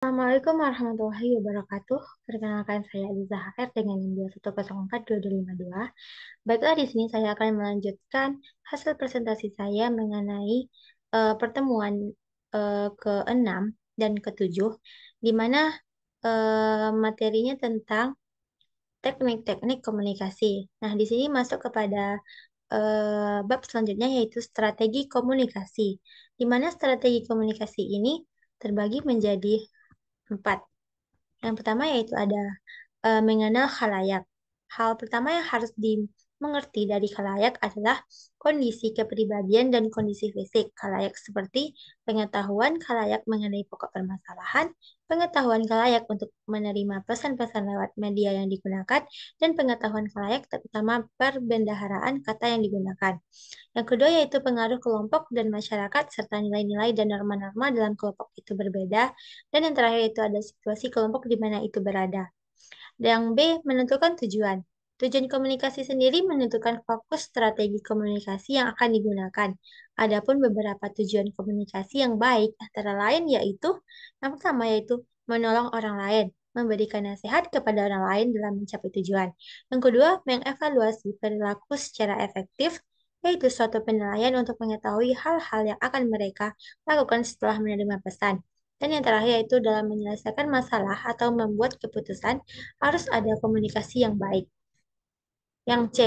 Assalamualaikum warahmatullahi wabarakatuh. Perkenalkan saya Aliza HR dengan NIM 210422252. Baiklah, di sini saya akan melanjutkan hasil presentasi saya mengenai pertemuan ke-6 dan ke-7, di mana materinya tentang teknik-teknik komunikasi. Nah, di sini masuk kepada bab selanjutnya yaitu strategi komunikasi, di mana strategi komunikasi ini terbagi menjadi 4. Yang pertama yaitu ada mengenal khalayak. Hal pertama yang harus dimengerti dari khalayak adalah kondisi kepribadian dan kondisi fisik khalayak, seperti pengetahuan khalayak mengenai pokok permasalahan, pengetahuan khalayak untuk menerima pesan-pesan lewat media yang digunakan, dan pengetahuan khalayak terutama perbendaharaan kata yang digunakan. Yang kedua yaitu pengaruh kelompok dan masyarakat serta nilai-nilai dan norma-norma dalam kelompok itu berbeda. Dan yang terakhir itu ada situasi kelompok di mana itu berada. Yang B, menentukan tujuan. Tujuan komunikasi sendiri menentukan fokus strategi komunikasi yang akan digunakan. Adapun beberapa tujuan komunikasi yang baik antara lain yaitu yang pertama yaitu menolong orang lain, memberikan nasihat kepada orang lain dalam mencapai tujuan. Yang kedua, mengevaluasi perilaku secara efektif, yaitu suatu penilaian untuk mengetahui hal-hal yang akan mereka lakukan setelah menerima pesan. Dan yang terakhir yaitu dalam menyelesaikan masalah atau membuat keputusan harus ada komunikasi yang baik. Yang C,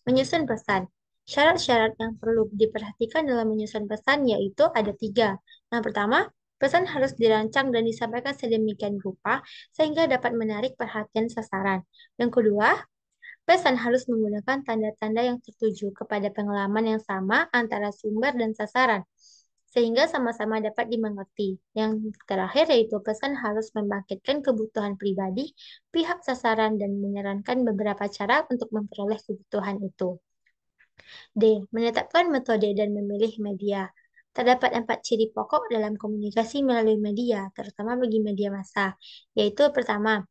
menyusun pesan. Syarat-syarat yang perlu diperhatikan dalam menyusun pesan yaitu ada 3. Yang pertama, pesan harus dirancang dan disampaikan sedemikian rupa sehingga dapat menarik perhatian sasaran. Yang kedua, pesan harus menggunakan tanda-tanda yang tertuju kepada pengalaman yang sama antara sumber dan sasaran, sehingga sama-sama dapat dimengerti. Yang terakhir yaitu pesan harus membangkitkan kebutuhan pribadi, pihak sasaran, dan menyarankan beberapa cara untuk memperoleh kebutuhan itu. D. Menetapkan metode dan memilih media. Terdapat 4 ciri pokok dalam komunikasi melalui media, terutama bagi media massa, yaitu pertama,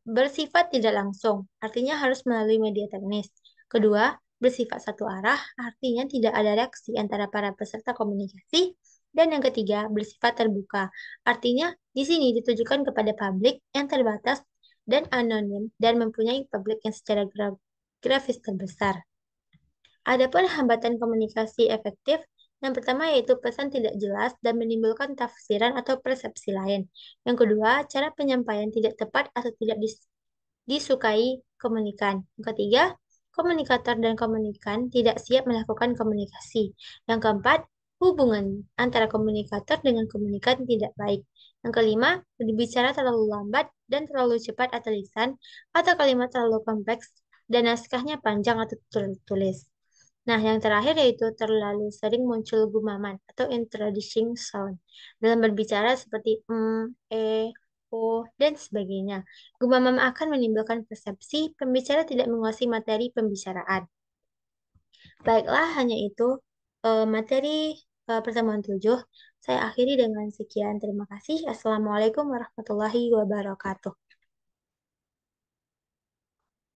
bersifat tidak langsung, artinya harus melalui media teknis. Kedua, bersifat satu arah, artinya tidak ada reaksi antara para peserta komunikasi. Dan yang ketiga, bersifat terbuka, artinya di sini ditujukan kepada publik yang terbatas dan anonim dan mempunyai publik yang secara grafis terbesar. Adapun hambatan komunikasi efektif, yang pertama yaitu pesan tidak jelas dan menimbulkan tafsiran atau persepsi lain. Yang kedua, cara penyampaian tidak tepat atau tidak disukai komunikan. Yang ketiga, komunikator dan komunikan tidak siap melakukan komunikasi. Yang keempat, hubungan antara komunikator dengan komunikan tidak baik. Yang kelima, berbicara terlalu lambat dan terlalu cepat atau lisan, atau kalimat terlalu kompleks dan naskahnya panjang atau tertulis. Nah, yang terakhir yaitu terlalu sering muncul gumaman atau introducing sound dalam berbicara seperti dan sebagainya. Gumaman akan menimbulkan persepsi pembicara tidak menguasai materi pembicaraan. Baiklah, hanya itu materi pertemuan 7. Saya akhiri dengan sekian. Terima kasih. Assalamualaikum warahmatullahi wabarakatuh.